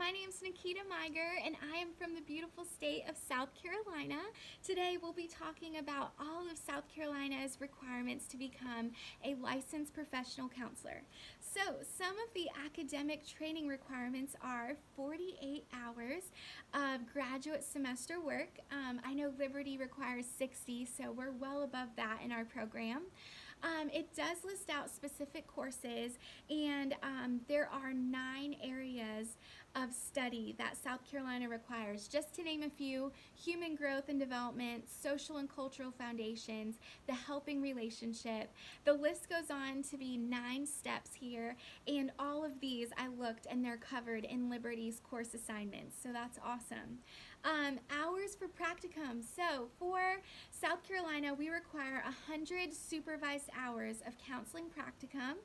my name's NMaigur, and I am from the beautiful state of South Carolina. Today we'll be talking about all of South Carolina's requirements to become a licensed professional counselor. So some of the academic training requirements are 48 hours of graduate semester work. I know Liberty requires 60, so we're well above that in our program. It does list out specific courses, and there are 9 areas of study that South Carolina requires. Just to name a few: human growth and development, social and cultural foundations, the helping relationship. The list goes on to be 9 steps here, and all of these I looked and they're covered in Liberty's course assignments, so that's awesome. Hours for practicum. So for South Carolina, we require 100 supervised hours of counseling practicum,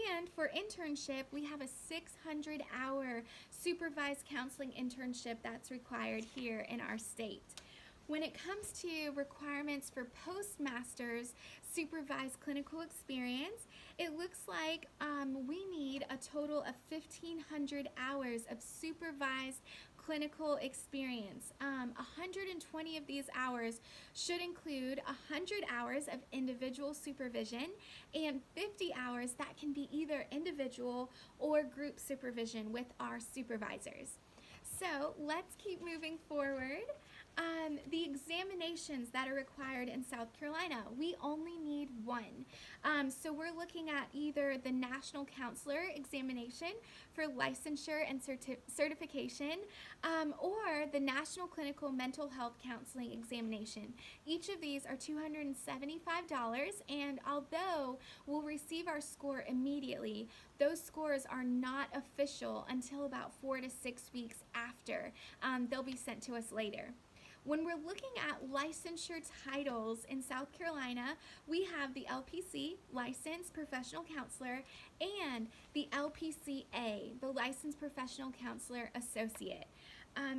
and for internship, we have a 600-hour supervised counseling internship that's required here in our state. When it comes to requirements for postmaster's supervised clinical experience, it looks like we need a total of 1,500 hours of supervised clinical experience. 120 of these hours should include 100 hours of individual supervision and 50 hours that can be either individual or group supervision with our supervisors. So let's keep moving forward. The examinations that are required in South Carolina, we only need one. So we're looking at either the National Counselor Examination for licensure and certification, or the National Clinical Mental Health Counseling Examination. Each of these are $275, and although we'll receive our score immediately, those scores are not official until about 4 to 6 weeks after. They'll be sent to us later. When we're looking at licensure titles in South Carolina, we have the LPC, Licensed Professional Counselor, and the LPCA, the Licensed Professional Counselor Associate.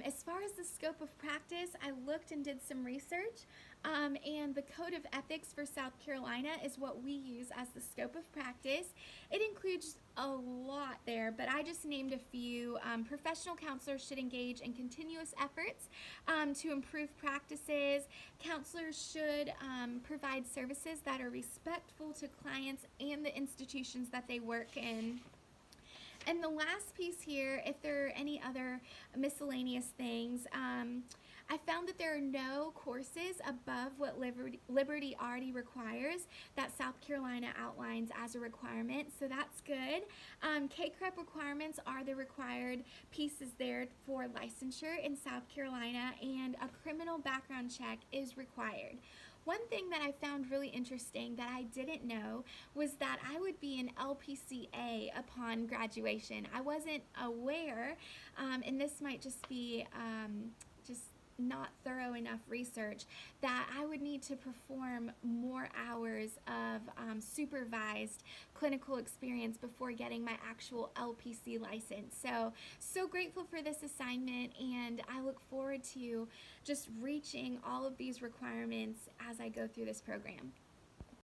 As far as the scope of practice, I looked and did some research, and the Code of Ethics for South Carolina is what we use as the scope of practice. It includes a lot there, but I just named a few. Professional counselors should engage in continuous efforts to improve practices. Counselors should provide services that are respectful to clients and the institutions that they work in. And the last piece here, if there are any other miscellaneous things, I found that there are no courses above what Liberty already requires that South Carolina outlines as a requirement, so that's good. CACREP requirements are the required pieces there for licensure in South Carolina, and a criminal background check is required. One thing that I found really interesting that I didn't know was that I would be an LPCA upon graduation. I wasn't aware, and this might just be just not thorough enough research, that I would need to perform more hours of supervised clinical experience before getting my actual LPC license. So grateful for this assignment, and I look forward to just reaching all of these requirements as I go through this program.